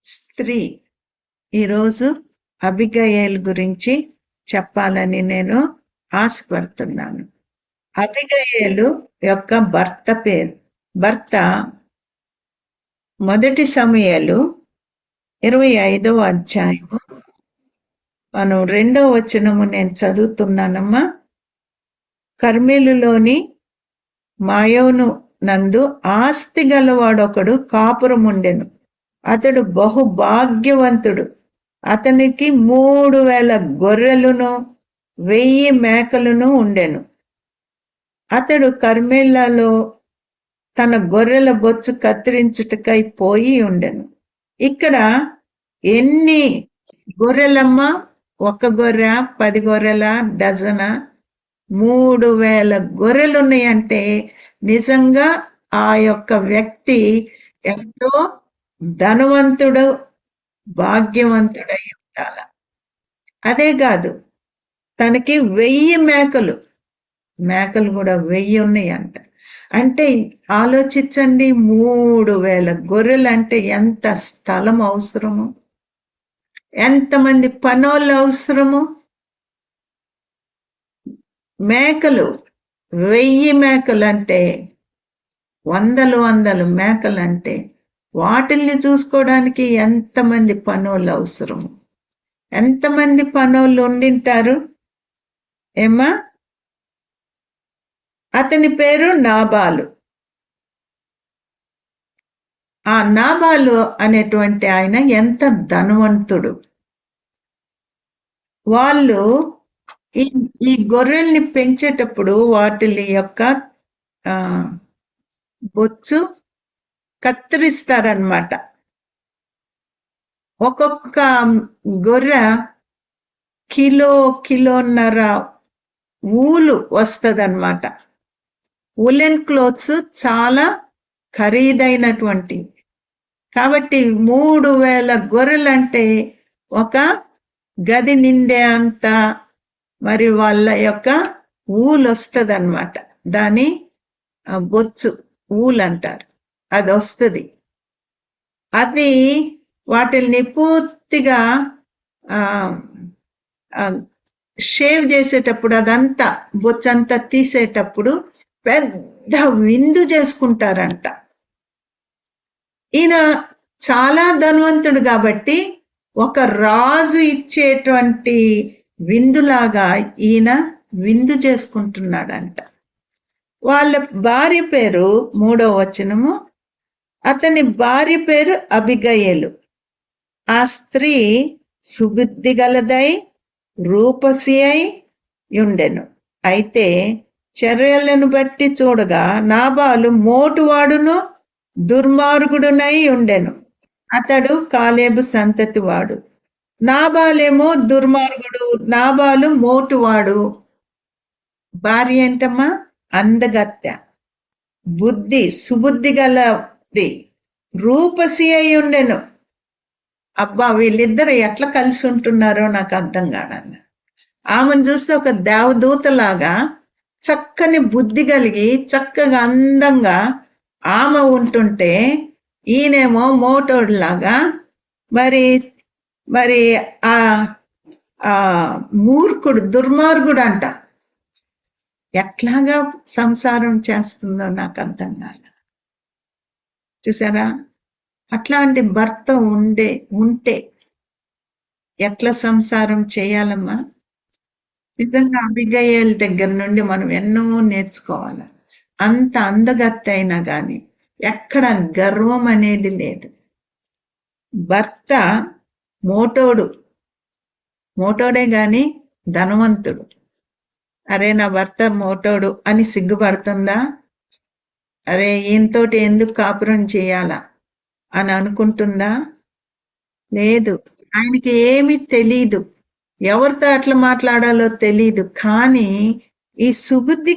స్త్రీ. ఈరోజు అబిగయేల్ గురించి చెప్పాలని నేను ఆశపడుతున్నాను. అబిగయేలు యొక్క భర్త పేరు. భర్త 1 సమూయేలు 25వ అధ్యాయము మనం 2వ వచనము నేను చదువుతున్నానమ్మా. కర్మేలులోని మాయోను నందు ఆస్తి గలవాడొకడు కాపురముండెను. అతడు బహు భాగ్యవంతుడు. అతనికి 3000 గొర్రెలను 1000 మేకలను ఉండెను. అతడు కర్మేలలో తన గొర్రెల బొచ్చు కత్తిరించుటకై పోయి ఉండెను. ఇక్కడ ఎన్ని గొర్రెలమ్మా? 1 గొర్రె, 10 గొర్రెల, డజన? 3000 గొర్రెలున్నాయంటే నిజంగా ఆ యొక్క వ్యక్తి ఎంతో ధనవంతుడు, భాగ్యవంతుడై ఉండాల. అదే కాదు, తనకి 1000 మేకలు కూడా 1000 ఉన్నాయంట. అంటే ఆలోచించండి, 3000 గొర్రెలు అంటే ఎంత స్థలం అవసరము, ఎంతమంది పనోళ్ళు అవసరము. మేకలు 1000 మేకలు అంటే, వందలు మేకలు అంటే వాటిల్ని చూసుకోవడానికి ఎంతమంది పనోళ్ళు అవసరము. ఎంతమంది పనోళ్ళు ఉండింటారు ఏమా? అతని పేరు నాబాలు. ఆ నాబాలు అనేటువంటి ఆయన ఎంత ధనవంతుడు. వాళ్ళు ఈ గొర్రెల్ని పెంచేటప్పుడు వాటి యొక్క బొచ్చు కత్తిరిస్తారనమాట. ఒక్కొక్క గొర్రె కిలోన్నర ఊలు వస్తుందన్నమాట. ఉలెన్ క్లోత్స్ చాలా ఖరీదైనటువంటి. కాబట్టి 3000 గొర్రెలంటే ఒక గది నిండే అంత మరి వాళ్ళ యొక్క ఊలు వస్తుంది అనమాట. దాని బొచ్చు ఊలు అంటారు, అది వస్తుంది. అది వాటిల్ని పూర్తిగా షేవ్ చేసేటప్పుడు, అదంతా బొచ్చంతా తీసేటప్పుడు పెద్ద విందు చేసుకుంటారంట. ఈయన చాలా ధనవంతుడు కాబట్టి ఒక రాజు ఇచ్చేటువంటి విందులాగా ఈయన విందు చేసుకుంటున్నాడంట. వాళ్ళ భార్య పేరు 3వ వచనము. అతని భార్య పేరు అబిగయేలు. ఆ స్త్రీ సుబుద్ధి గలదై రూపసి అయి ఉండెను. అయితే చర్యలను బట్టి చూడగా నాబాలు మోటువాడును దుర్మార్గుడునై ఉండెను. అతడు కాలేబు సంతతి వాడు. నాబాలేమో దుర్మార్గుడు, నాబాలు మోటువాడు. భార్య ఏంటమ్మా? అందగత్తె, సుబుద్ధి గలది, రూపసి అయి ఉండెను. అబ్బా, వీళ్ళిద్దరు ఎట్లా కలిసి ఉంటున్నారో నాకు అర్థం కాదన్న. ఆమెను చూస్తే ఒక దేవదూతలాగా చక్కని బుద్ధి కలిగి చక్కగా అందంగా ఆమె ఉంటుంటే, ఈయనేమో మోటోడ్లాగా మరి ఆ మూర్ఖుడు, దుర్మార్గుడు అంట. ఎట్లాగా సంసారం చేస్తుందో నాకు అర్థం కాదు. చూసారా? అట్లాంటి భర్త ఉంటే ఎట్లా సంసారం చేయాలమ్మా? నిజంగా అబిగయేల్ దగ్గర నుండి మనం ఎన్నో నేర్చుకోవాలి. అంత అందగత్త అయినా గాని ఎక్కడ గర్వం అనేది లేదు. భర్త మోటోడే గాని ధనవంతుడు. అరే, నా భర్త మోటోడు అని సిగ్గుపడుతుందా? అరే, ఈయనతోటి ఎందుకు కాపురం చేయాలా అని అనుకుంటుందా? లేదు. ఆయనకి ఏమీ తెలీదు, ఎవరితో అట్లా మాట్లాడాలో తెలీదు. కానీ ఈ సుబుద్ధి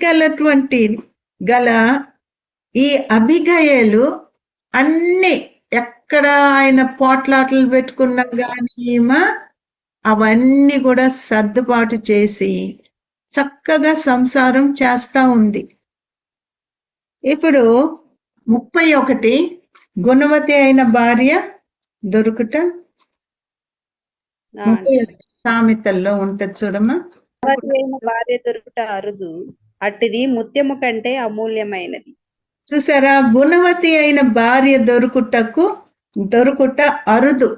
గల ఈ అబిగయేలు అన్ని, ఎక్కడ ఆయన పోట్లాటలు పెట్టుకున్నా కానీ అవన్నీ కూడా సర్దుబాటు చేసి చక్కగా సంసారం చేస్తా ఉంది. ఇప్పుడు 31 గుణవతి అయిన భార్య దొరుకుట సామెతల్లో ఉంటది చూడమ్మా. భార్య దొరుకుట అరుదు, అట్టిది ముత్యము కంటే అమూల్యమైనది. చూసారా, గుణవతి అయిన భార్య దొరుకుట అరుదు.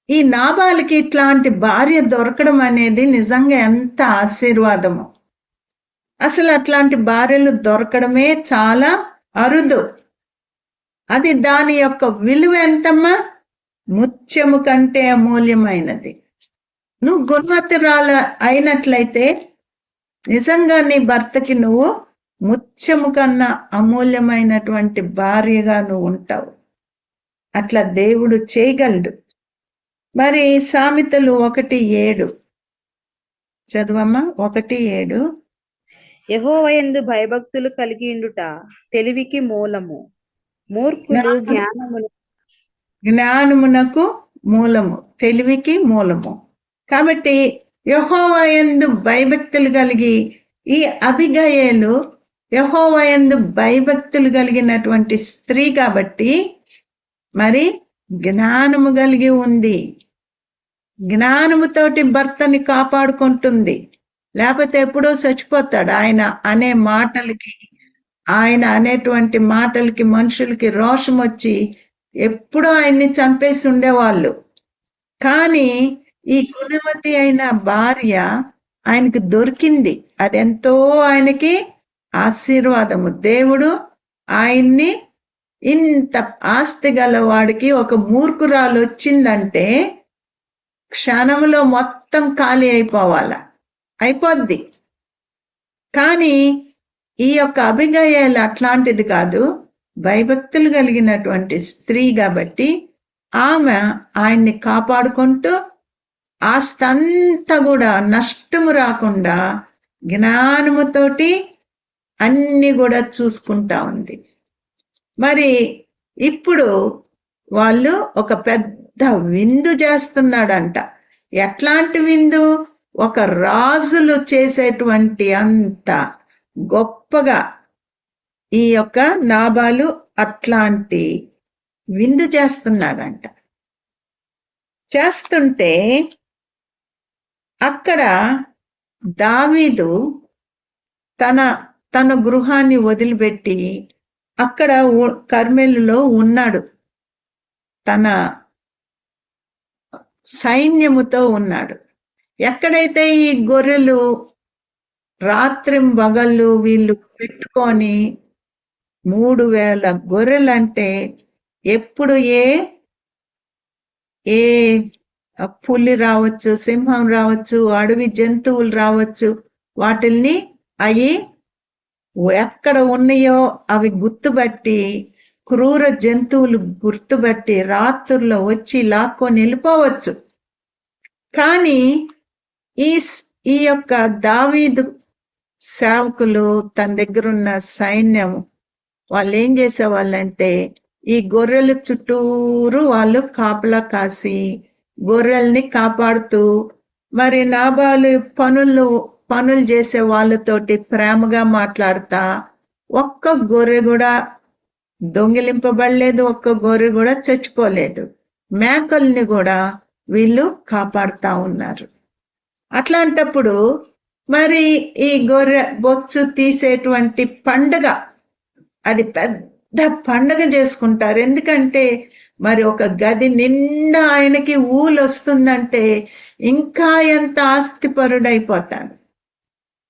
ఈ నాబాలుకి ఇట్లాంటి భార్య దొరకడం అనేది నిజంగా ఎంత ఆశీర్వాదము. అసలు అట్లాంటి భార్యలు దొరకడమే చాలా అరుదు. అది దాని యొక్క విలువ ఎంతమ్మా? ముత్యము కంటే అమూల్యమైనది. నువ్వు గుణవతురాల అయినట్లయితే నిజంగా నీ భర్తకి నువ్వు ముత్యము కన్నా అమూల్యమైనటువంటి భార్యగా నువ్వు ఉంటావు. అట్లా దేవుడు చేయగలడు. మరి సామెతలు 1:7 చదువమ్మా. 1:7 యెహోవాయందు భయభక్తులు కలిగి ఉండుట తెలివికి మూలము, మూర్ఖులు జ్ఞానమునకు మూలము, తెలివికి మూలము. కాబట్టి యెహోవాయందు భయభక్తులు కలిగి, ఈ అబిగయీలు యెహోవాయందు భయభక్తులు కలిగినటువంటి స్త్రీ కాబట్టి మరి జ్ఞానము కలిగి ఉంది. జ్ఞానముతోటి భర్తని కాపాడుకుంటుంది. లేకపోతే ఎప్పుడో చచ్చిపోతాడు. ఆయన అనేటువంటి మాటలకి మనుషులకి రోషం వచ్చి ఎప్పుడో ఆయన్ని చంపేసి ఉండేవాళ్ళు. కానీ ఈ గుణవతి అయిన భార్య ఆయనకి దొరికింది. అదెంతో ఆయనకి ఆశీర్వాదము. దేవుడు ఆయన్ని, ఇంత ఆస్తి గలవాడికి ఒక మూర్ఖురాలు వచ్చిందంటే క్షణంలో మొత్తం ఖాళీ అయిపోద్ది. కానీ ఈ యొక్క అబిగయీలు అట్లాంటిది కాదు, భయభక్తులు కలిగినటువంటి స్త్రీ కాబట్టి ఆమె ఆయన్ని కాపాడుకుంటూ ఆస్తి అంతా కూడా నష్టము రాకుండా జ్ఞానముతోటి అన్ని కూడా చూసుకుంటా ఉంది. మరి ఇప్పుడు వాళ్ళు ఒక పెద్ద విందు చేస్తున్నాడంట. ఎట్లాంటి విందు? ఒక రాజులు చేసేటువంటి అంత గొప్పగా ఈ యొక్క నాబాలు అట్లాంటి విందు చేస్తున్నాడంట. చేస్తుంటే అక్కడ దావీదు తన గృహాన్ని వదిలిపెట్టి అక్కడ కర్మెలులో ఉన్నాడు. తన సైన్యముతో ఉన్నాడు. ఎక్కడైతే ఈ గొర్రెలు రాత్రింబగళ్ళు వీళ్ళు పెట్టుకొని 3000 గొర్రెలంటే ఎప్పుడు ఏ పులి రావచ్చు, సింహం రావచ్చు, అడవి జంతువులు రావచ్చు, వాటిల్ని అవి ఎక్కడ ఉన్నాయో అవి గుర్తుబట్టి, క్రూర జంతువులు గుర్తుబట్టి రాత్రుల్లో వచ్చి లాక్కొని వెళ్ళిపోవచ్చు. కానీ ఈ యొక్క దావీదు సేవకులు, తన దగ్గరున్న సైన్యం, వాళ్ళు ఏం చేసేవాళ్ళంటే ఈ గొర్రెల చుట్టూరు వాళ్ళు కాపలా కాసి గొర్రెల్ని కాపాడుతూ, మరి నాబాలు పనులు చేసే వాళ్ళతోటి ప్రేమగా మాట్లాడతా, ఒక్క గొర్రె కూడా దొంగిలింపబడలేదు, ఒక్క గొర్రె కూడా చచ్చిపోలేదు. మేకల్ని కూడా వీళ్ళు కాపాడుతా ఉన్నారు. అట్లాంటప్పుడు మరి ఈ గొర్రె బొచ్చు తీసేటువంటి పండుగ, అది పెద్ద పండుగ చేసుకుంటారు. ఎందుకంటే మరి ఒక గది నిండా ఆయనకి ఊలు వస్తుందంటే ఇంకా ఎంత ఆస్తిపరుడైపోతాడు.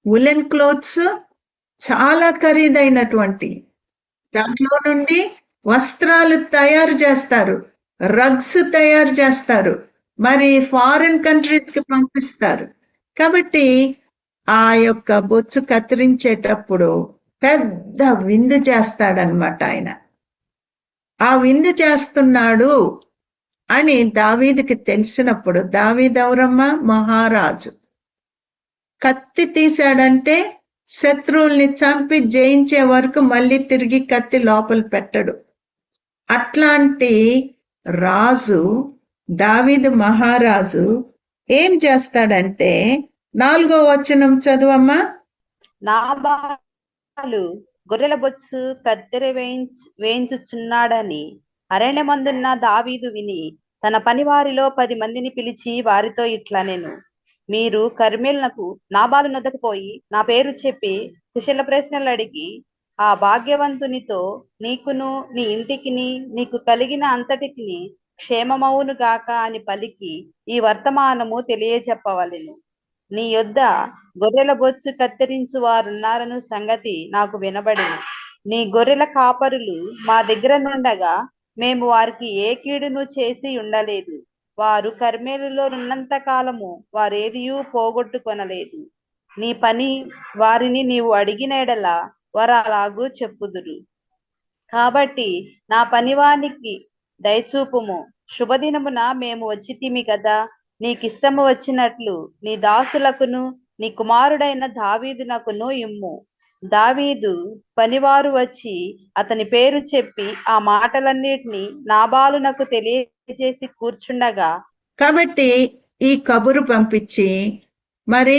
ఉలెన్ క్లోత్స్ చాలా ఖరీదైనటువంటి, దాంట్లో నుండి వస్త్రాలు తయారు చేస్తారు, రగ్స్ తయారు చేస్తారు, మరి ఫారిన్ కంట్రీస్ కి పంపిస్తారు. కాబట్టి ఆ యొక్క బొచ్చు కత్తిరించేటప్పుడు పెద్ద విందు చేస్తాడనమాట ఆయన. ఆ విందు చేస్తున్నాడు అని దావీదుకి తెలిసినప్పుడు, దావీదు ఎవరమ్మా? మహారాజు. కత్తి తీశాడంటే శత్రువుల్ని చంపి జయించే వరకు మళ్ళీ తిరిగి కత్తి లోపల పెట్టడు. అట్లాంటి రాజు దావీదు మహారాజు ఏం చేస్తాడంటే 4వ వచనం చదువమ్మా. నాబాలు గొర్రెల బొచ్చు కత్తెర వేయించుచున్నాడని అరణ్యమందున్న దావీదు విని తన పనివారిలో 10 మందిని పిలిచి వారితో ఇట్లా నేను, మీరు కర్మేలునకు నాబాలు నొద్దకు పోయి నా పేరు చెప్పి కుశల ప్రశ్నలు అడిగి ఆ భాగ్యవంతునితో నీకును నీ ఇంటికిని నీకు కలిగిన అంతటికి క్షేమమవును గాక అని పలికి ఈ వర్తమానము తెలియజెప్పవలెను. నీ యొద్ద గొర్రెల బొచ్చు కత్తిరించు వారున్నారను సంగతి నాకు వినబడెను. నీ గొర్రెల కాపరులు మా దగ్గర నుండగా మేము వారికి ఏ కీడును చేసి ఉండలేదు. వారు కర్మేలులో ఉన్నంత కాలము వారేదియూ పోగొట్టుకొనలేదు. నీ పని వారిని నీవు అడిగిన ఎడల వారు అలాగూ చెప్పుదురు. కాబట్టి నా పనివానికి దయచూపుము. శుభదినమున మేము వచ్చితిమి కదా, నీకిష్టము వచ్చినట్లు నీ దాసులకును నీ కుమారుడైన దావీదునకును ఇమ్ము. దావీదు పనివారు వచ్చి అతని పేరు చెప్పి ఆ మాటలన్నిటినీ నాబాలునకు తెలియజేసి కూర్చుండగా, కాబట్టి ఈ కబురు పంపించి, మరి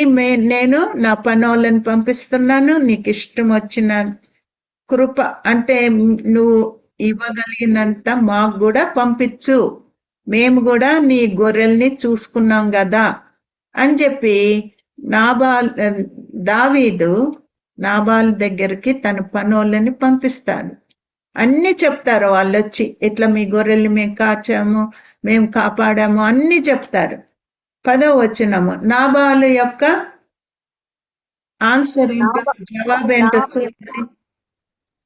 నేను నా పనోళ్ళని పంపిస్తున్నాను, నీకు ఇష్టం వచ్చిన కృప అంటే నువ్వు ఇవ్వగలిగినంత మాకు కూడా పంపించు, మేము కూడా నీ గొర్రెల్ని చూసుకున్నాం కదా అని చెప్పి దావీదు నాబాల్ దగ్గరికి తన పనోళ్ళని పంపిస్తాడు. అన్ని చెప్తారు వాళ్ళు వచ్చి, ఇట్లా మీ గొర్రెల్ని మేము కాచాము, మేము కాపాడాము అన్ని చెప్తారు. 10వ వచనము నాబాలు యొక్క ఆన్సర్ ఏంటో, జవాబు ఏంటో చూడండి.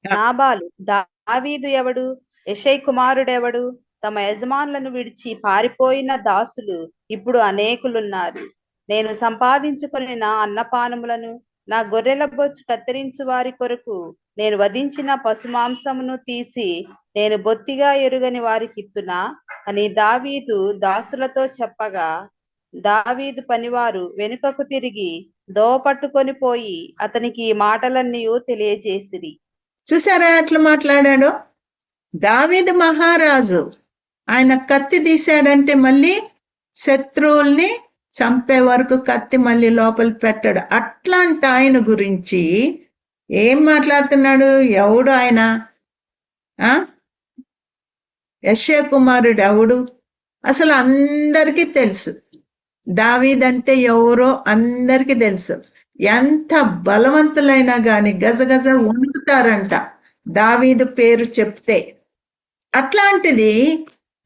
నాబాలు, దావీదు ఎవడు, యెషై కుమారుడెవడు, తమ యజమానులను విడిచి పారిపోయిన దాసులు ఇప్పుడు అనేకులున్నారు. నేను సంపాదించుకొని నా అన్నపానములను నా గొర్రెల బొచ్చు కత్తిరించు వారి కొరకు నేను వధించిన పశుమాంసమును తీసి నేను బొత్తిగా ఎరుగని వారికిత్తునా అని దావీదు దాసులతో చెప్పగా, దావీదు పనివారు వెనుకకు తిరిగి దోవపట్టుకొని పోయి అతనికి ఈ మాటలన్నీ తెలియజేసిరి. చూసారా ఎట్లా మాట్లాడాడో? దావీదు మహారాజు, ఆయన కత్తి తీశాడంటే మళ్ళీ శత్రువుల్ని చంపే వరకు కత్తి మళ్ళీ లోపల పెట్టాడు. అట్లాంటి ఆయన గురించి ఏం మాట్లాడుతున్నాడు? ఎవడు ఆయన? యెషై కుమారుడు ఎవడు? అసలు అందరికీ తెలుసు. దావీదంటే ఎవరో అందరికీ తెలుసు. ఎంత బలవంతులైనా గాని గజగజ వణుకుతారంట దావీదు పేరు చెప్తే. అట్లాంటిది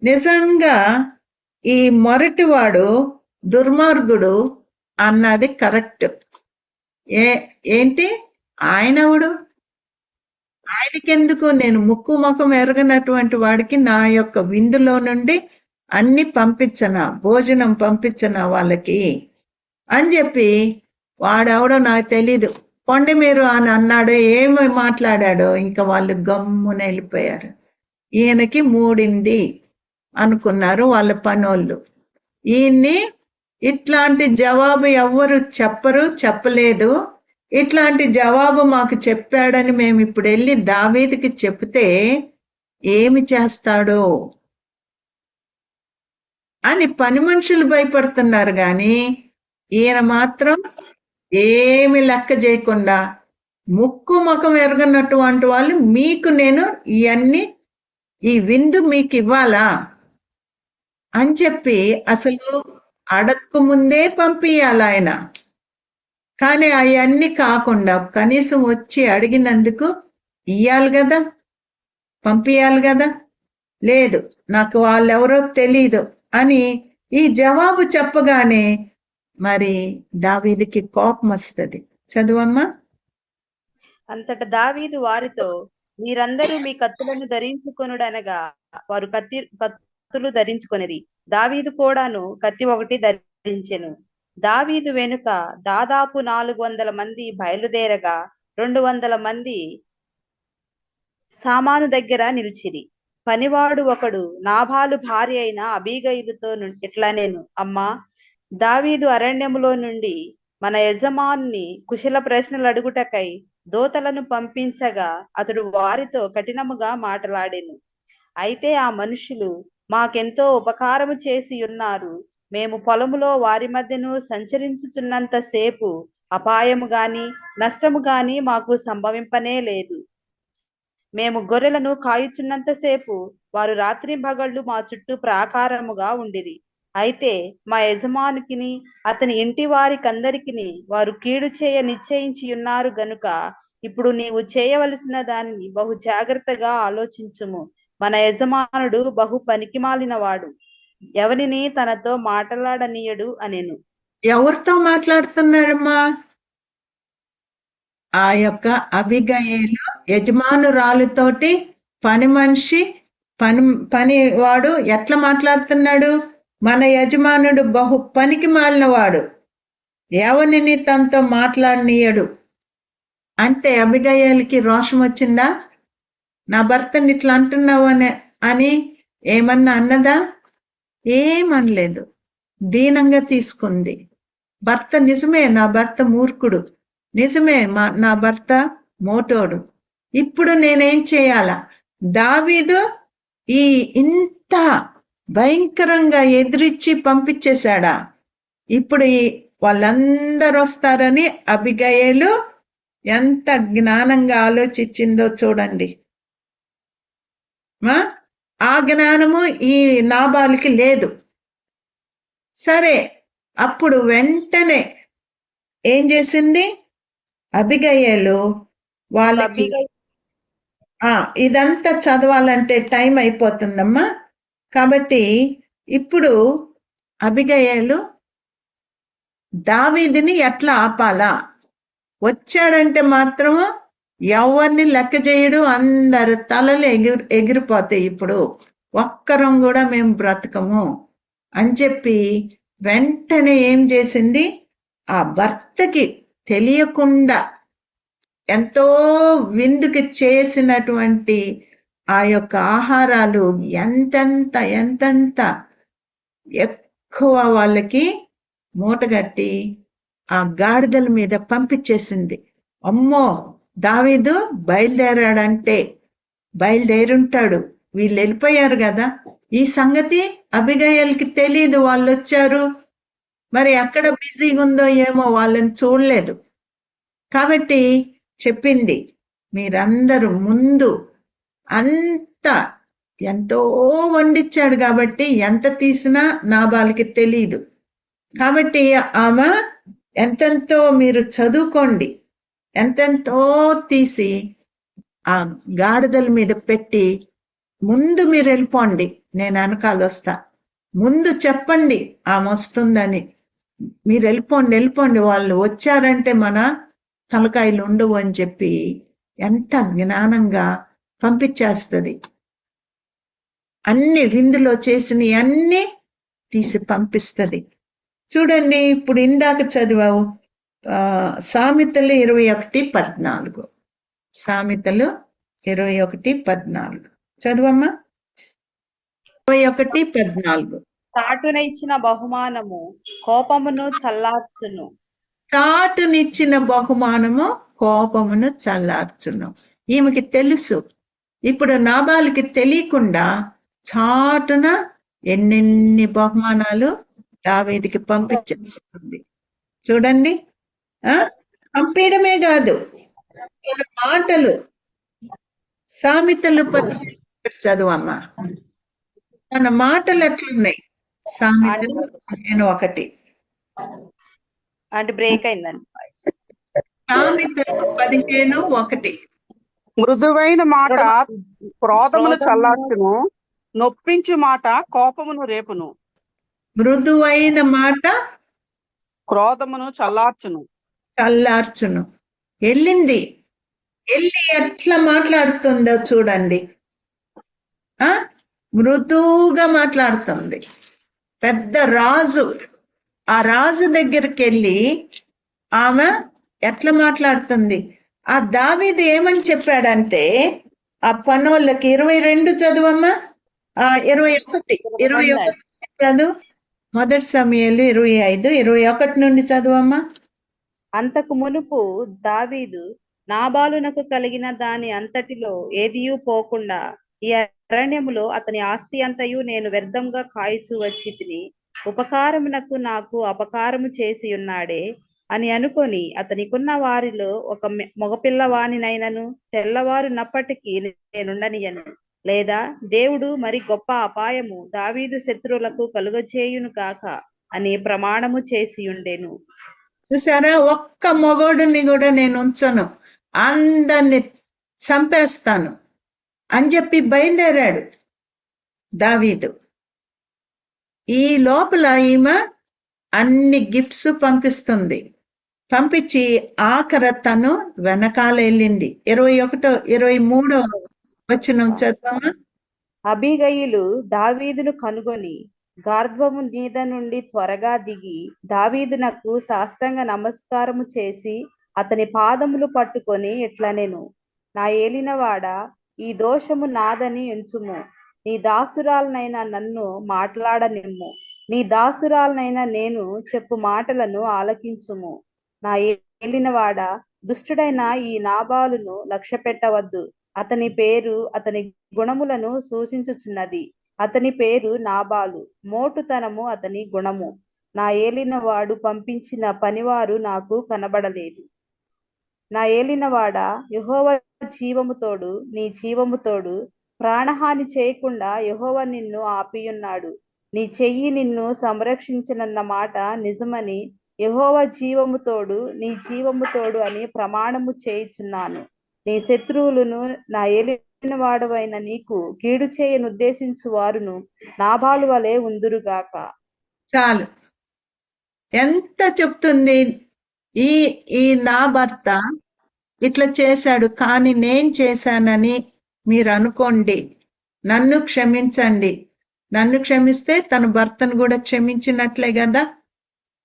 నిజంగా ఈ మొరటివాడు దుర్మార్గుడు అన్నది కరెక్ట్. ఏంటి ఆయనవుడు? ఆయనకెందుకు? నేను ముక్కు ముఖం ఎరగనటువంటి వాడికి నా యొక్క విందులో నుండి అన్ని పంపించనా, భోజనం పంపించనా వాళ్ళకి అని చెప్పి వాడెవడో నాకు తెలీదు, పొండి మీరు అని అన్నాడో ఏమి మాట్లాడాడో ఇంకా వాళ్ళు గమ్మున వెళ్ళిపోయారు. ఈయనకి మూడింది అనుకున్నారు వాళ్ళ పనోళ్ళు. ఈయన్ని ఇట్లాంటి జవాబు ఎవ్వరు చెప్పరు, చెప్పలేదు. ఇట్లాంటి జవాబు మాకు చెప్పాడని మేము ఇప్పుడు వెళ్ళి దావీదుకి చెప్తే ఏమి చేస్తాడో అని పని మనుషులు భయపడుతున్నారు గాని ఈయన మాత్రం ఏమి లెక్క చేయకుండా ముక్కు ముఖం ఎరగనటువంటి వాళ్ళు, మీకు నేను ఇవన్నీ ఈ విందు మీకు ఇవ్వాలా అని చెప్పి అసలు అడక్కు ముందే పంపియాలి ఆయన. కానీ అవన్నీ కాకుండా కనీసం వచ్చి అడిగినందుకు ఇయ్యాలి కదా, పంపియాలి కదా. లేదు, నాకు వాళ్ళెవరో తెలీదు అని ఈ జవాబు చెప్పగానే మరి దావీదుకి కోపం వస్తుంది. చదువమ్మా. అంతట దావీదు వారితో, మీరందరూ మీ కత్తులను ధరించుకొనుడనగా వారు కత్తులు ధరించుకొనిరి. దావీదు కూడాను కత్తి ఒకటి ధరించెను. దావీదు వెనుక దాదాపు 400 మంది బయలుదేరగా 200 మంది సామాను దగ్గర నిలిచిరి. పనివాడు ఒకడు నాబాలు భార్య అయిన అబీగయిలుతో ఇట్లా నేను, అమ్మా, దావీదు అరణ్యములో నుండి మన యజమానుని కుశల ప్రశ్నలు అడుగుటకై దూతలను పంపించగా అతడు వారితో కఠినముగా మాట్లాడెను. అయితే ఆ మనుషులు మాకెంతో ఉపకారము చేసి ఉన్నారు. మేము పొలములో వారి మధ్యను సంచరించుచున్నంత సేపు అపాయము గాని నష్టము గాని మాకు సంభవింపనే లేదు. మేము గొర్రెలను కాయుచున్నంతసేపు వారు రాత్రింబగళ్ళు మా చుట్టూ ప్రాకారముగా ఉండిరి. అయితే మా యజమానికిని అతని ఇంటి వారికందరికిని వారు కీడు చేయ నిశ్చయించి ఉన్నారు గనుక ఇప్పుడు నీవు చేయవలసిన దానిని బహు జాగ్రత్తగా ఆలోచించుము. మన యజమానుడు బహు పనికిమాలిన వాడు, ఎవరిని తనతో మాట్లాడనీయడు అనెను. ఎవరితో మాట్లాడుతున్నాడమ్మా? ఆ యొక్క అబిగయీలు యజమానురాలుతోటి పని మనిషి పనివాడు ఎట్లా మాట్లాడుతున్నాడు? మన యజమానుడు బహు పనికి మాలినవాడు, ఎవరిని తనతో మాట్లాడనీయడు అంటే అబిగయీలకి రోషం వచ్చిందా? నా భర్తని ఇట్లా అంటున్నావు అని ఏమన్నా అన్నదా? ఏమనలేదు, దీనంగా తీసుకుంది. భర్త నిజమే, నా భర్త మూర్ఖుడు, నిజమే నా భర్త మోటోడు, ఇప్పుడు నేనేం చేయాలా? దావీదు ఈ ఇంత భయంకరంగా ఎదిరించి పంపించేశాడా? ఇప్పుడు వాళ్ళందరూ వస్తారని అబిగయీలు ఎంత జ్ఞానంగా ఆలోచించిందో చూడండి. ఆ జ్ఞానము ఈ నాబాలుకి లేదు. సరే, అప్పుడు వెంటనే ఏం చేసింది అబిగయీలు? వాళ్ళకి ఇదంతా చదవాలంటే టైం అయిపోతుందమ్మా. కాబట్టి ఇప్పుడు అబిగయీలు దావీదుని ఎట్లా ఆపాలా? వచ్చాడంటే మాత్రము ఎవరిని లెక్క చేయడు, అందరు తలలు ఎగిరిపోతాయి. ఇప్పుడు ఒక్కరం కూడా మేము బ్రతకము అని చెప్పి వెంటనే ఏం చేసింది? ఆ భర్తకి తెలియకుండా ఎంతో విందుకి చేసినటువంటి ఆ యొక్క ఆహారాలు ఎంతెంత ఎక్కువ వాళ్ళకి మూటగట్టి ఆ గాడిదల మీద పంపించేసింది. అమ్మో, దావీదు బయలుదేరాడంటే బయలుదేరుంటాడు, వీళ్ళు వెళ్ళిపోయారు కదా, ఈ సంగతి అబిగయీలకి తెలియదు. వాళ్ళు వచ్చారు, మరి ఎక్కడ బిజీగా ఉందో ఏమో, వాళ్ళని చూడలేదు. కాబట్టి చెప్పింది, మీరందరూ ముందు అంత ఎంతో వండిచ్చాడు కాబట్టి ఎంత తీసినా నాబాలుకి తెలియదు. కాబట్టి ఆమె ఎంతెంతో మీరు చదువుకోండి, ఎంతెంతో తీసి ఆ గాడిదల మీద పెట్టి ముందు మీరు వెళ్ళిపోండి, నేను వెనకాల వస్తా, ముందు చెప్పండి ఆమె వస్తుందని, మీరు వెళ్ళిపోండి, వాళ్ళు వచ్చారంటే మన తలకాయలు ఉండవు అని చెప్పి ఎంత జ్ఞానంగా పంపించేస్తుంది. అన్ని విందులో చేసినవి అన్ని తీసి పంపిస్తుంది. చూడండి, ఇప్పుడు ఇందాక చదివావు సామెతలు 21:14. సామెతలు 21:14 చదువమ్మా. 21:14. చాటున ఇచ్చిన బహుమానము కోపమును చల్లార్చును. చాటునిచ్చిన బహుమానము కోపమును చల్లార్చును. ఈమెకి తెలుసు. ఇప్పుడు నాబాలుకి తెలియకుండా చాటున ఎన్నెన్ని బహుమానాలు దావీదుకి పంపించేస్తుంది. చూడండి, పంపించడమే కాదు, మాటలు. సామెతలు 15 చదువమ్మా. తన మాటలు ఎట్లున్నాయి? సామెతలు 15:1. అంటే బ్రేక్ అయిందండి. సామెతలు 15:1. మృదువైన మాట క్రోధమును చల్లార్చును, నొప్పించు మాట కోపమును రేపును. మృదువైన మాట క్రోధమును చల్లార్చును. వెళ్ళి ఎట్లా మాట్లాడుతుందో చూడండి. మృదువుగా మాట్లాడుతుంది. పెద్ద రాజు, ఆ రాజు దగ్గరికి వెళ్ళి ఆమె ఎట్లా మాట్లాడుతుంది? ఆ దావీదు ఏమని చెప్పాడంటే, ఆ పనోళ్ళకి 22 చదువమ్మా. 21 చదువు. 1 సమూయేలు 25:21 నుండి చదువమ్మా. అంతకు మునుపు దావీదు నాబాలునకు కలిగిన దాని అంతటిలో ఏదియూ పోకుండా ఈ అరణ్యములో అతని ఆస్తి అంతయు నేను వ్యర్థంగా కాయిచూ వచ్చి తిని ఉపకారమునకు నాకు అపకారము చేసి ఉన్నాడే, అని అనుకొని అతనికున్న వారిలో ఒక మగపిల్లవానినైనను తెల్లవారునప్పటికీ నేనుండనియను, లేదా దేవుడు మరి గొప్ప అపాయము దావీదు శత్రువులకు కలుగచేయును కాక అని ప్రమాణము చేసి ఉండెను. చూసారా, ఒక్క మొగోడుని కూడా నేను ఉంచను, అందరిని చంపేస్తాను అని చెప్పి బయలుదేరాడు దావీదు. ఈ లోపల ఈమె అన్ని గిఫ్ట్స్ పంపిస్తుంది. పంపించి ఆఖర తను వెనకాల వెళ్ళింది. 23 వచనం చదవమా. అబీగయిలు దావీదును కనుగొని గార్ధ్వము మీద నుండి త్వరగా దిగి దావీదునకు సాష్టాంగ నమస్కారము చేసి అతని పాదములు పట్టుకొని ఇట్లనెను, నా ఏలినవాడా, ఈ దోషము నాదని ఎంచుము. నీ దాసురాలనైనా నన్ను మాట్లాడనిమ్ము. నీ దాసురాలనైనా నేను చెప్పు మాటలను ఆలకించుము. నా ఏలినవాడా, దుష్టుడైన ఈ నాబాలును లక్ష్య పెట్టవద్దు. అతని పేరు అతని గుణములను సూచించుచున్నది. అతని పేరు నాబాలు, మోటుతనము అతని గుణము. నా ఏలినవాడు పంపించిన పనివారు నాకు కనబడలేదు. నా ఏలినవాడా, యెహోవా జీవము తోడు, నీ జీవము తోడు, ప్రాణహాని చేయకుండా యెహోవా నిన్ను ఆపియున్నాడు. నీ చెయ్యి నిన్ను సంరక్షించనన్న మాట నిజమని యెహోవా జీవము తోడు, నీ జీవము తోడు అని ప్రమాణము చేయుచున్నాను. నీ శత్రువులను నా ఏలిన వాడవైన నీకు కీడు చేయను ఉద్దేశించు వారును నాబాలు వలె ఉందురుగాక. చాలు, ఎంత చెప్తుంది. ఈ నా భర్త ఇట్లా చేశాడు, కానీ నేను చేశానని మీరు అనుకోండి, నన్ను క్షమించండి. నన్ను క్షమిస్తే తన భర్తను కూడా క్షమించినట్లే కదా.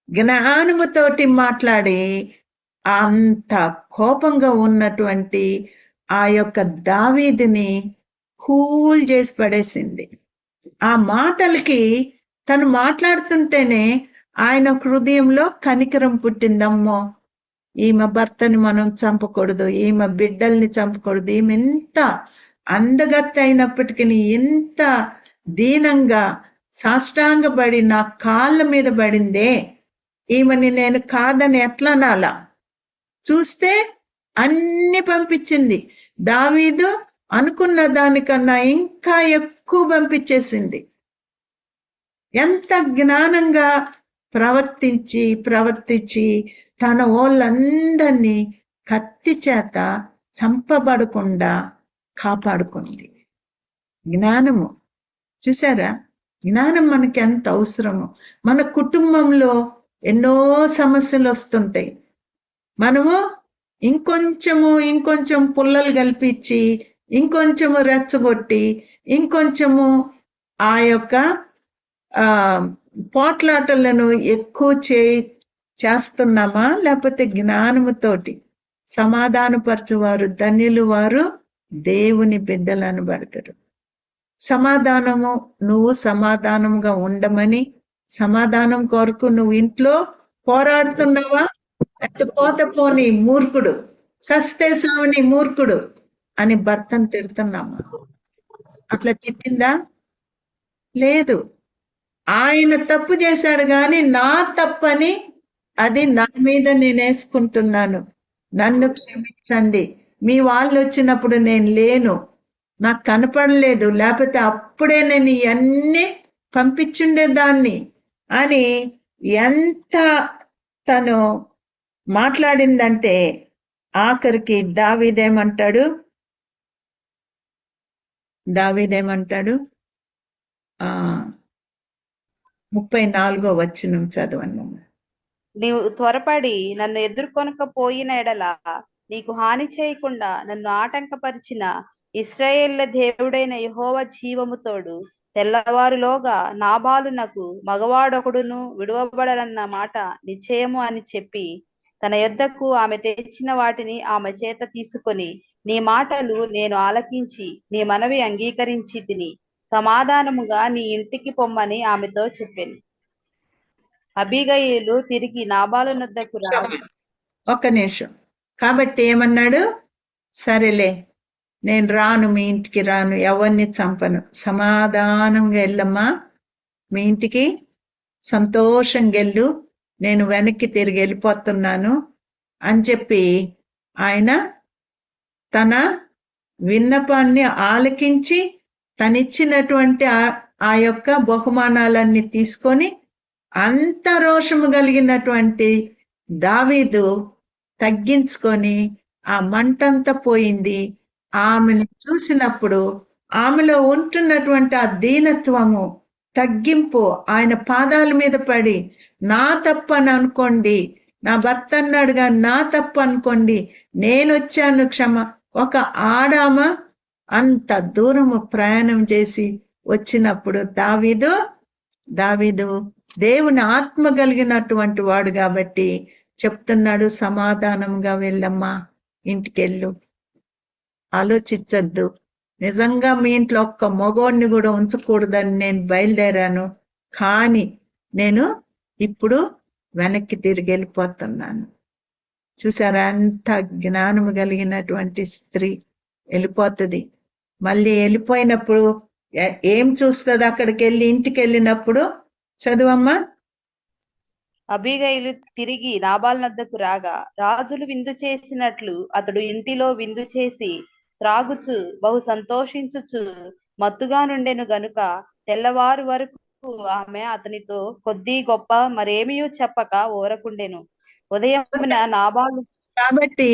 జ్ఞానముతోటి మాట్లాడి అంత కోపంగా ఉన్నటువంటి ఆ యొక్క దావీదుని కూల్ చేసి పడేసింది. ఆ మాటలకి తను మాట్లాడుతుంటేనే ఆయన హృదయంలో కనికరం పుట్టిందమ్మో, ఈమె భర్తని మనం చంపకూడదు, ఈమె బిడ్డల్ని చంపకూడదు, ఈమె ఎంత అందగత్త అయినప్పటికీ ఎంత దీనంగా సాష్టాంగపడి నా కాళ్ళ మీద పడిందే, ఈమెని నేను కాదని ఎట్లా నాలా. చూస్తే అన్ని పంపించింది. దావీదు అనుకున్న దానికన్నా ఇంకా ఎక్కువ పంపించేసింది. ఎంత జ్ఞానంగా ప్రవర్తించి తన వాళ్ళందరినీ కత్తి చేత చంపబడకుండా కాపాడుకుంది. జ్ఞానము చూసారా, జ్ఞానం మనకి ఎంత అవసరమో. మన కుటుంబంలో ఎన్నో సమస్యలు వస్తుంటాయి. మనము ఇంకొంచెం పుల్లలు కల్పించి, ఇంకొంచెము రెచ్చగొట్టి, ఇంకొంచెము ఆ యొక్క పోట్లాటలను ఎక్కువ చేస్తున్నామా, లేకపోతే జ్ఞానముతోటి సమాధానపరచువారు ధన్యులు, వారు దేవుని బిడ్డలు అనబడతారు. సమాధానము, నువ్వు సమాధానంగా ఉండమని, సమాధానం కొరకు నువ్వు ఇంట్లో పోరాడుతున్నావా, పోని మూర్ఖుడు, సస్తే సావని మూర్ఖుడు అని భర్తను తిడుతున్నామా? అట్లా తిట్టిందా? లేదు. ఆయన తప్పు చేశాడు కానీ నా తప్పని అది నా మీద నేను వేసుకుంటున్నాను, నన్ను క్షమించండి. మీ వాళ్ళు వచ్చినప్పుడు నేను లేను, నాకు కనపడలేదు, లేకపోతే అప్పుడే నేను ఇవన్నీ పంపించుండేదాన్ని అని ఎంత తను మాట్లాడిందంటే ఆఖరికి దావీదేమంటాడు 34వ వచనం చదవండి. నీవు త్వరపడి నన్ను ఎదుర్కొనకపోయిన ఎడల నీకు హాని చేయకుండా నన్ను ఆటంకపరిచిన ఇశ్రాయేళ్ల దేవుడైన యెహోవా జీవము తోడు, తెల్లవారులోగా నాబాలునకు మగవాడొకడును విడువబడనన్న మాట నిశ్చయము అని చెప్పి తన యొద్దకు ఆమె తెచ్చిన వాటిని ఆమె చేత తీసుకొని, నీ మాటలు నేను ఆలకించి నీ మనవి అంగీకరించి తిని సమాధానముగా నీ ఇంటికి పొమ్మని ఆమెతో చెప్పాను. అబీగయీలు తిరిగి నాబాలు నొద్దకు రాని. ఒక్క నిమిషం. కాబట్టి ఏమన్నాడు? సరేలే, నేను రాను, మీ ఇంటికి రాను, ఎవరిని చంపను, సమాధానంగా వెళ్ళమ్మా, మీ ఇంటికి సంతోషంగా వెళ్ళు, నేను వెనక్కి తిరిగి వెళ్ళిపోతున్నాను అని చెప్పి ఆయన తన విన్నపాన్ని ఆలకించి తనిచ్చినటువంటి ఆ యొక్క బహుమానాలన్నీ తీసుకొని అంత రోషము కలిగినటువంటి దావీదు తగ్గించుకొని ఆ మంటంతా పోయింది. ఆమెను చూసినప్పుడు ఆమెలో ఉంటున్నటువంటి ఆ దీనత్వము, తగ్గింపు ఆయన పాదాల మీద పడి నా తప్పు అని అనుకోండి, నా భర్త అన్నాడుగా నా తప్పు అనుకోండి, నేను వచ్చాను ఒక ఆడామ అంత దూరము ప్రయాణం చేసి వచ్చినప్పుడు దావీదు దేవుని ఆత్మ కలిగినటువంటి వాడు కాబట్టి చెప్తున్నాడు, సమాధానంగా వెళ్ళమ్మా, ఇంటికెళ్ళు, ఆలోచించద్దు. నిజంగా మీ ఇంట్లో ఒక్క మగోడిని కూడా ఉంచకూడదని నేను బయలుదేరాను, కానీ నేను ఇప్పుడు వెనక్కి తిరిగి వెళ్ళిపోతున్నాను. చూసారా, అంత జ్ఞానము కలిగినటువంటి స్త్రీ వెళ్ళిపోతుంది. మళ్ళీ వెళ్ళిపోయినప్పుడు ఏం చూస్తుంది? అక్కడికి వెళ్ళి ఇంటికి వెళ్ళినప్పుడు చదువమ్మా. అబీగయిలు తిరిగి నాబాలు నద్దకు రాగా రాజులు విందు చేసినట్లు అతడు ఇంటిలో విందు చేసి త్రాగుచు బహు సంతోషించుచు మత్తుగా నుండెను గనుక తెల్లవారు వరకు ఆమె అతనితో కొద్ది గొప్ప మరేమీ చెప్పక ఊరకుండెను. ఉదయమున నాబాలు కాబట్టి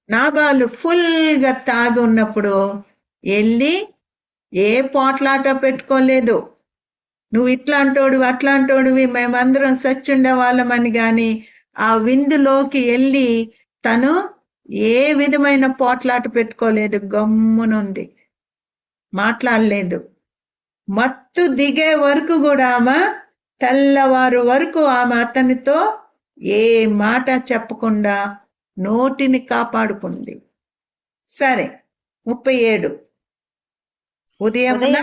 నాబాలు ఫుల్ గా తాగి ఉన్నప్పుడు వెళ్ళి ఏ పోట్లాట పెట్టుకోలేదు. నువ్వు ఇట్లాంటోడు అట్లాంటోడివి, మేమందరం సచ్చుండే వాళ్ళమని గాని ఆ విందులోకి వెళ్ళి తను ఏ విధమైన పోట్లాట పెట్టుకోలేదు, గమ్మునుంది, మాట్లాడలేదు. మత్తు దిగే వరకు కూడా ఆమె, తెల్లవారు వరకు ఆమె అతనితో ఏ మాట చెప్పకుండా నోటిని కాపాడుకుంది. సరే, 37 ఉదయమున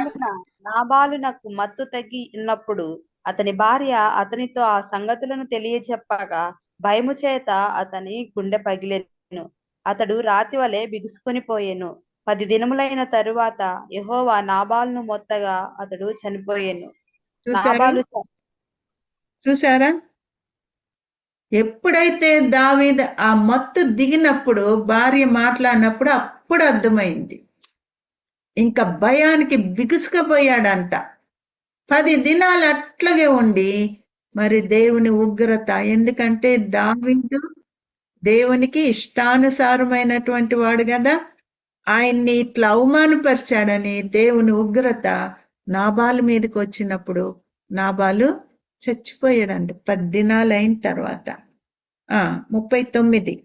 నాబాలునకు మత్తు తగ్గి ఉన్నప్పుడు అతని భార్య అతనితో ఆ సంగతులను తెలియచెప్పగా భయము చేత అతని గుండె పగిలెను. అతడు రాతి వలె బిగుసుకొని పోయెను. 10 దినములైన తరువాత యెహోవా నాబాలును మొత్తగా అతడు చనిపోయెను. చూసారా, ఎప్పుడైతే దావీదు ఆ మత్తు దిగినప్పుడు భార్య మాట్లాడినప్పుడు అప్పుడు అర్థమైంది. ఇంకా భయానికి బిగుసుకుపోయాడంట. 10 దినాలు అట్లాగే ఉండి మరి దేవుని ఉగ్రత, ఎందుకంటే దావీదు దేవునికి ఇష్టానుసారమైనటువంటి వాడు కదా, ఆయన్ని ఇట్లా అవమానపరిచాడని దేవుని ఉగ్రత నాబాలు మీదకి వచ్చినప్పుడు నాబాలు చచ్చిపోయాడంట 10 దినాలు అయిన తర్వాత. 39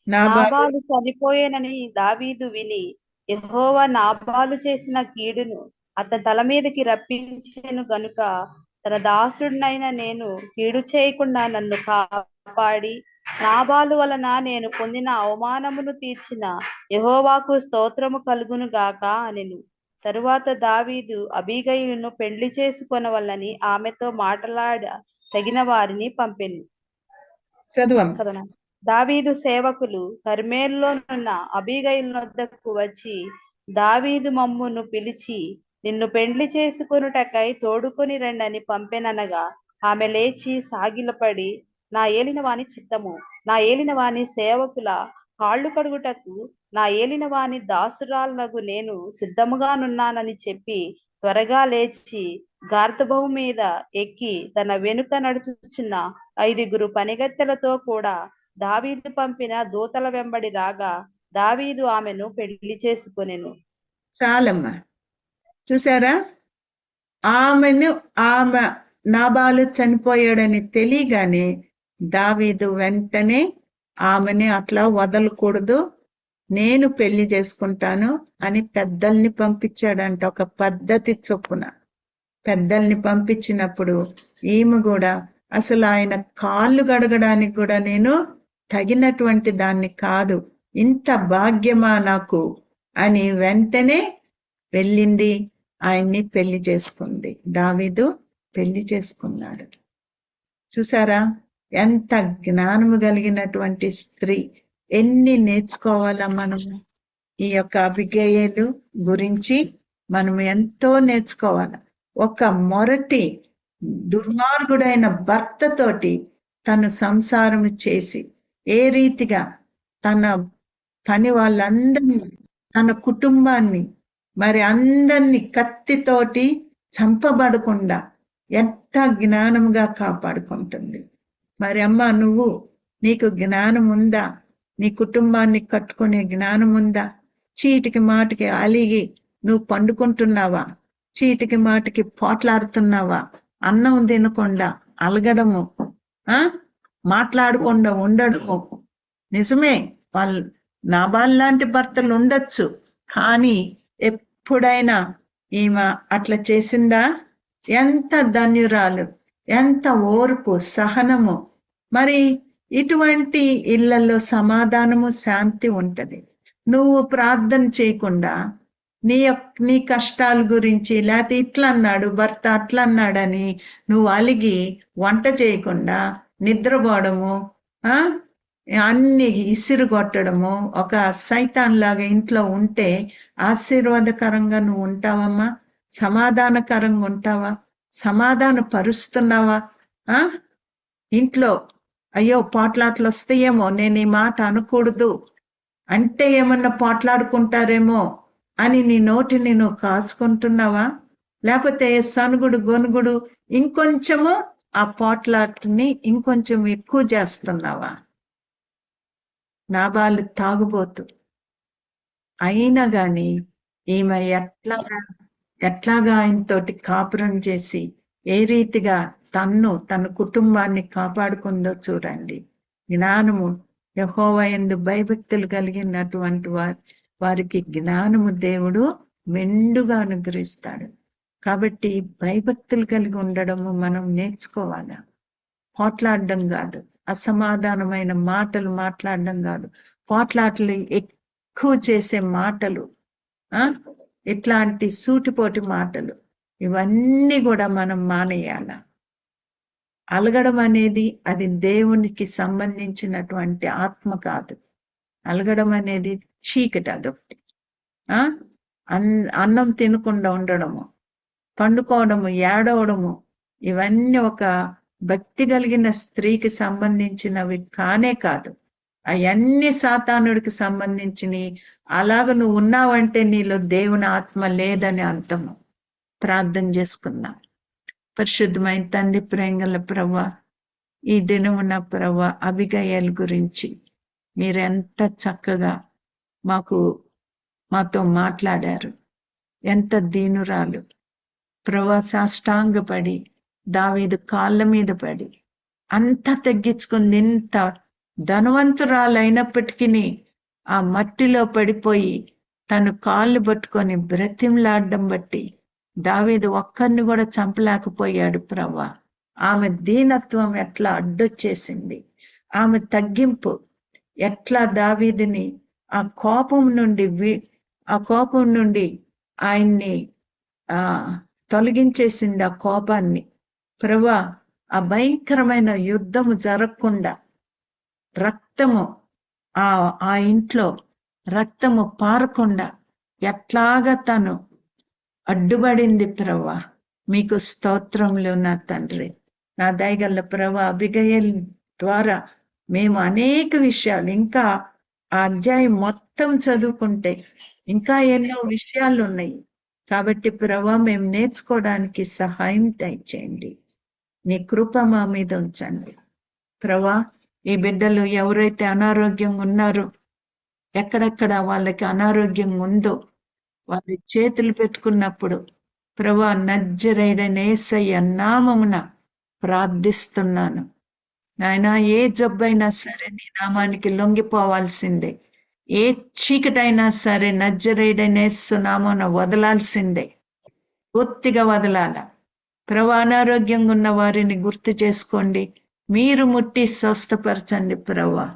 నాబాలు చనిపోయేనని దావీదు విని యెహోవా నాబాలు చేసిన కీడును అతని తల మీదకి రప్పించెను గనుక తన దాసుడినైన నేను కీడు చేయకుండా నన్ను కాపాడి నాబాలు వలన నేను పొందిన అవమానమును తీర్చిన యెహోవాకు స్తోత్రము కలుగును గాక అనెను. తరువాత దావీదు అబీగయిలును పెండ్లి చేసుకొనవలనని ఆమెతో మాట్లాడ తగిన వారిని పంపెను. దావీదు సేవకులు కర్మెలులోనున్న అబీగయిలు వద్దకు వచ్చి దావీదు మమ్మును పిలిచి నిన్ను పెండ్లి చేసుకొనుటకై తోడుకొని రండని పంపెననగా ఆమె లేచి సాగిలపడి, నా ఏలిన వాని చిత్తము, నా ఏలిన వాని సేవకుల కాళ్ళు కడుగుటకు నా ఏలిన వాని దాసురాలనగు నేను సిద్ధముగానున్నానని చెప్పి త్వరగా లేచి గార్ధబవు మీద ఎక్కి తన వెనుక నడుచుచున్న 5 పనిగత్తెలతో కూడా దావీదు పంపిన దూతల వెంబడి రాగా దావీదు ఆమెను పెళ్లి చేసుకొనెను. చాలమ్మా, చూసారా, ఆమె నాబాలు చనిపోయాడని తెలియగానే దావీదు వెంటనే ఆమెని అట్లా వదలకూడదు, నేను పెళ్లి చేసుకుంటాను అని పెద్దల్ని పంపించాడంట. ఒక పద్ధతి చొప్పున పెద్దల్ని పంపించినప్పుడు ఈమె కూడా అసలు ఆయన కాళ్ళు గడగడానికి కూడా నేను తగినటువంటి దాన్ని కాదు, ఇంత భాగ్యమా నాకు అని వెంటనే వెళ్ళింది, ఆయన్ని పెళ్లి చేసుకుంది. దావీదు పెళ్లి చేసుకున్నాడు. చూసారా, ఎంత జ్ఞానము కలిగినటువంటి స్త్రీ. ఎన్ని నేర్చుకోవాలా మనము ఈ యొక్క అబిగయీలు గురించి, మనం ఎంతో నేర్చుకోవాలి. ఒక మొరటి దుర్మార్గుడైన భర్తతోటి తను సంసారం చేసి ఏ రీతిగా తన పని వాళ్ళందరినీ, తన కుటుంబాన్ని, మరి అందరినీ కత్తితోటి చంపబడకుండా ఎంత జ్ఞానంగా కాపాడుకుంటుంది. మరి అమ్మ, నీకు జ్ఞానం ఉందా? నీ కుటుంబాన్ని కట్టుకునే జ్ఞానం ఉందా? చీటికి మాటికి అలిగి నువ్వు పండుకుంటున్నావా? చీటికి మాటికి పోట్లాడుతున్నావా? అన్నం తినకుండా అలగడము, మాట్లాడకుండా ఉండడము. నిజమే, వాళ్ళు నాబాల్ లాంటి భర్తలు ఉండొచ్చు, కానీ ఎప్పుడైనా ఈమె అట్లా చేసిందా? ఎంత ధన్యురాలు, ఎంత ఓర్పు, సహనము. మరి ఇటువంటి ఇళ్లలో సమాధానము, శాంతి ఉంటది. నువ్వు ప్రార్థన చేయకుండా నీ కష్టాల గురించి, లేకపోతే ఇట్లా అన్నాడు భర్త, అట్లా అన్నాడని నువ్వు అలిగి వంట చేయకుండా నిద్రపోవడము, అన్ని ఇసిరు కొట్టడము, ఒక సైతాన్ లాగా ఇంట్లో ఉంటే ఆశీర్వాదకరంగా నువ్వు ఉంటావమ్మా? సమాధానకరంగా ఉంటావా? సమాధాన పరుస్తున్నావా? ఇంట్లో అయ్యో పోట్లాట్లు వస్తాయేమో, నేను ఈ మాట అనకూడదు అంటే ఏమన్నా పోట్లాడుకుంటారేమో అని నీ నోటిని నువ్వు కాచుకుంటున్నావా? లేకపోతే సనుగుడు గొనుగుడు ఇంకొంచెము ఆ పోట్లాట్ని ఇంకొంచెం ఎక్కువ చేస్తున్నావా? నాబాలు తాగుబోతు అయినా గాని ఈమె ఎట్లాగా ఆయనతోటి కాపురం చేసి ఏ రీతిగా తన కుటుంబాన్ని కాపాడుకుందో చూడండి. జ్ఞానము, యెహోవా యందు భయభక్తులు కలిగినటువంటి వారికి జ్ఞానము దేవుడు మెండుగా అనుగ్రహిస్తాడు. కాబట్టి భయభక్తులు కలిగి ఉండడము మనం నేర్చుకోవాలా. పోట్లాడడం కాదు, అసమాధానమైన మాటలు మాట్లాడడం కాదు, పోట్లాటలు ఎక్కువ చేసే మాటలు, ఇట్లాంటి సూటిపోటి మాటలు, ఇవన్నీ కూడా మనం మానేయాల. అలగడం అనేది అది దేవునికి సంబంధించినటువంటి ఆత్మ కాదు. అలగడం అనేది చీకటి, అదొకటి. అన్నం తినకుండా ఉండడము, పండుకోవడము, ఏడవడము, ఇవన్నీ ఒక భక్తి కలిగిన స్త్రీకి సంబంధించినవి కానే కాదు. అవన్నీ సాతానుడికి సంబంధించినవి. అలాగ నువ్వు ఉన్నావంటే నీలో దేవుని ఆత్మ లేదని అర్థము. ప్రార్థన చేసుకుందాం. పరిశుద్ధమైన తండ్రి, ప్రేంగల ప్రభువా, ఈ దినమున ప్రభువా అబిగయల్ గురించి మీరెంత చక్కగా మాతో మాట్లాడారు. ఎంత దీనురాలు ప్రభువా, సాష్టాంగపడి దావీదు కాళ్ళ మీద పడి అంతా తగ్గించుకుంది. ఇంత ధనవంతురాలైనప్పటికీ ఆ మట్టిలో పడిపోయి తను కాళ్ళు పట్టుకొని బ్రతిమలాడడం బట్టి దావీదు ఒక్కరిని కూడా చంపలేకపోయాడు. ప్రభువా, ఆమె దీనత్వం ఎట్లా అడ్డొచ్చేసింది, ఆమె తగ్గింపు ఎట్లా దావీదుని ఆ కోపం నుండి ఆయన్ని తొలగించేసింది. ఆ కోపాన్ని ప్రభువా, ఆ భయంకరమైన యుద్ధము జరగకుండా రక్తము ఆ ఇంట్లో రక్తము పారకుండా ఎట్లాగా తను అడ్డుపడింది. ప్రభువా, మీకు స్తోత్రములు నా తండ్రి. నా దయగల ప్రభువా, అబిగయల్ ద్వారా మేము అనేక విషయాలు, ఇంకా ఆ అధ్యాయం మొత్తం చదువుకుంటే ఇంకా ఎన్నో విషయాలు ఉన్నాయి. కాబట్టి ప్రభువా, మేము నేర్చుకోవడానికి సహాయం దయచేయండి. నీ కృప మా మీద ఉంచండి. ప్రభువా, ఈ బిడ్డలు ఎవరైతే అనారోగ్యంగా ఉన్నారో, ఎక్కడెక్కడ వాళ్ళకి అనారోగ్యం ఉందో వాళ్ళ చేతులు పెట్టుకున్నప్పుడు ప్రభువా, నజరేయుడైన యేసయ్య నామమున ప్రార్థిస్తున్నాను. నాయనా, ఏ జబ్బైనా సరే నీ నామానికి లొంగిపోవాల్సిందే. ఏ చీకటైనా సరే నజరేయుడైన యేసు నామమున వదలాల్సిందే, పూర్తిగా వదలాల. ప్రభువా, అనారోగ్యంగా ఉన్న వారిని గుర్తు చేసుకోండి, మీరు ముట్టి స్వస్థపరచండి. ప్రభువా,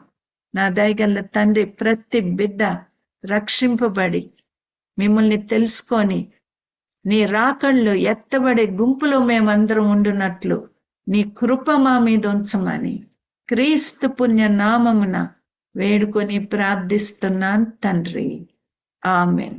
నా దయగల తండ్రి, ప్రతి బిడ్డ రక్షింపబడి మిమ్మల్ని తెలుసుకొని నీ రాకళ్ళు ఎత్తబడే గుంపులో మేమందరం ఉండునట్లు నీ కృప మా మీద ఉంచమని క్రీస్తు పుణ్య నామమున వేడుకొని ప్రార్థిస్తున్నాను తండ్రి. ఆమెన్.